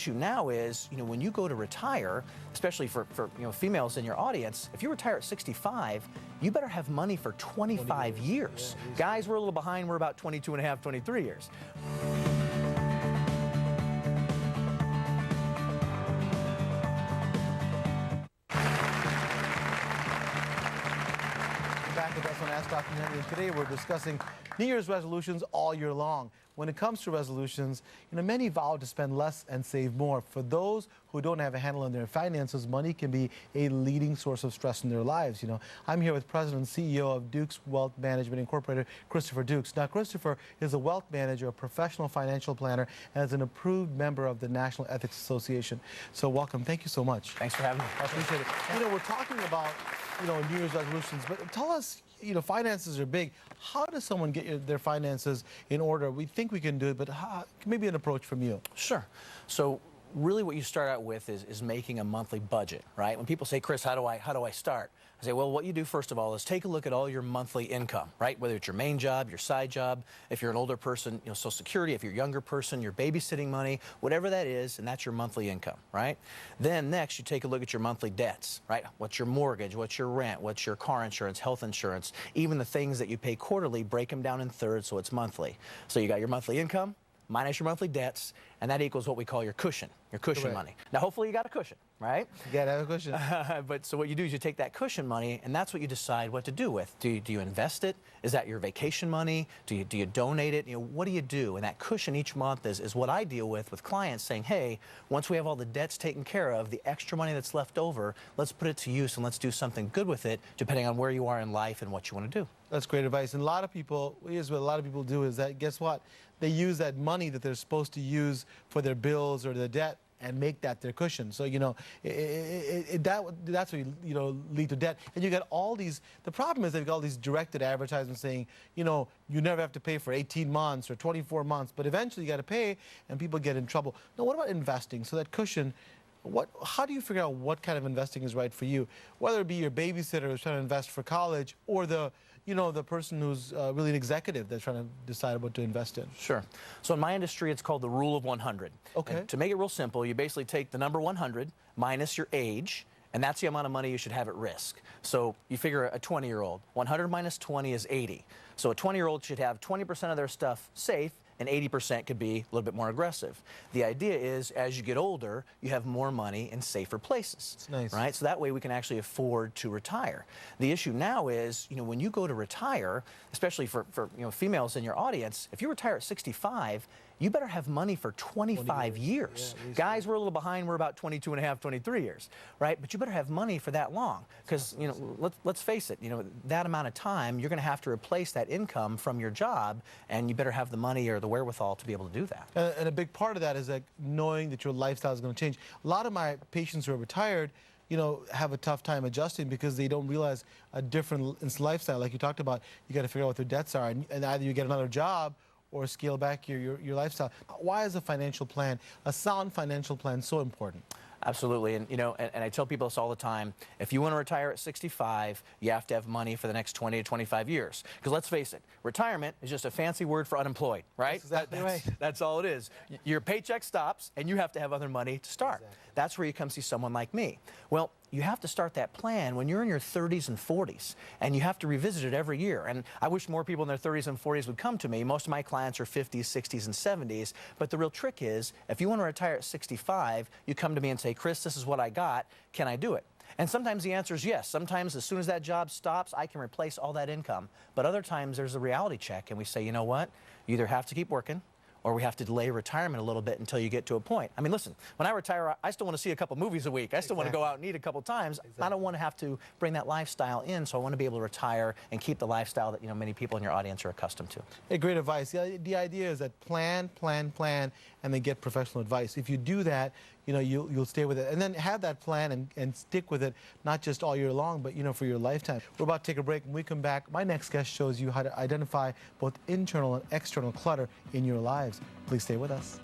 issue now is, when you go to retire, especially for females in your audience, if you retire at 65, you better have money for 25 years. Yeah, guys, we're a little behind. We're about 22 and a half, 23 years. Back with us on Ask Dr. Nandi, and today we're discussing New Year's resolutions all year long. When it comes to resolutions, many vow to spend less and save more. For those who don't have a handle on their finances, money can be a leading source of stress in their lives. I'm here with President and CEO of Dukes Wealth Management Incorporated, Christopher Dukes. Now, Christopher is a wealth manager, a professional financial planner, and is an approved member of the National Ethics Association. So welcome. Thank you so much. Thanks for having me. I appreciate it. We're talking about, New Year's resolutions, but tell us, finances are big. How does someone get their finances in order? We think we can do it, but maybe an approach from you. Sure. So really what you start out with is making a monthly budget, right? When people say, Chris, how do I start? I say, well, what you do first of all is take a look at all your monthly income, right? Whether it's your main job, your side job, if you're an older person, Social Security, if you're a younger person, your babysitting money, whatever that is, and that's your monthly income, right? Then next, you take a look at your monthly debts, right? What's your mortgage? What's your rent? What's your car insurance, health insurance? Even the things that you pay quarterly, break them down in thirds so it's monthly. So you got your monthly income minus your monthly debts, and that equals what we call your cushion Correct. money. Now, hopefully you got a cushion, right? You gotta have a cushion. But so what you do is you take that cushion money, and that's what you decide what to do with. Do you invest it? Is that your vacation money? Do you donate it? What do you do? And that cushion each month is what I deal with clients saying, hey, once we have all the debts taken care of, the extra money that's left over, let's put it to use and let's do something good with it, depending on where you are in life and what you want to do. That's great advice. And here's what a lot of people do is that, guess what? They use that money that they're supposed to use for their bills or their debt and make that their cushion. So, that's what, lead to debt. And you got all these, the problem is they've got all these directed advertisements saying, you never have to pay for 18 months or 24 months, but eventually you got to pay, and people get in trouble. Now, what about investing? So that cushion, how do you figure out what kind of investing is right for you? Whether it be your babysitter who's trying to invest for college, or the person who's really an executive that's trying to decide what to invest in. Sure. So in my industry, it's called the rule of 100. Okay. And to make it real simple, you basically take the number 100 minus your age, and that's the amount of money you should have at risk. So you figure a 20-year-old, 100 minus 20 is 80. So a 20-year-old should have 20% of their stuff safe, and 80% could be a little bit more aggressive. The idea is, as you get older, you have more money in safer places. That's nice. Right? So that way we can actually afford to retire. The issue now is, when you go to retire, especially for females in your audience, if you retire at 65, you better have money for 25 years. Yeah, guys, we're a little behind. We're about 22 and a half, 23 years, right? But you better have money for that long, because, let's face it, that amount of time, you're going to have to replace that income from your job, and you better have the money or the wherewithal to be able to do that. And a big part of that is like knowing that your lifestyle is going to change. A lot of my patients who are retired, have a tough time adjusting because they don't realize a different lifestyle. Like you talked about, you got to figure out what their debts are, and either you get another job or scale back your lifestyle. Why is a sound financial plan so important? Absolutely, and and I tell people this all the time. If you want to retire at 65, you have to have money for the next 20 to 25 years. Because let's face it, retirement is just a fancy word for unemployed, right? That's exactly right. That's all it is. Your paycheck stops, and you have to have other money to start. Exactly. That's where you come see someone like me. Well, you have to start that plan when you're in your 30s and 40s, and you have to revisit it every year. And I wish more people in their 30s and 40s would come to me. Most of my clients are 50s, 60s, and 70s. But the real trick is, if you want to retire at 65, you come to me and say, Chris, this is what I got. Can I do it? And sometimes the answer is yes. Sometimes as soon as that job stops, I can replace all that income. But other times there's a reality check, and we say, you know what? You either have to keep working, or we have to delay retirement a little bit until you get to a point. I mean, listen, when I retire, I still want to see a couple movies a week. I still want to go out and eat a couple times. Exactly. I don't want to have to bring that lifestyle in, so I want to be able to retire and keep the lifestyle that many people in your audience are accustomed to. Hey, great advice. The idea is that plan, and then get professional advice. If you do that, you'll stay with it. And then have that plan and stick with it, not just all year long, but for your lifetime. We're about to take a break. When we come back, my next guest shows you how to identify both internal and external clutter in your lives. Please stay with us.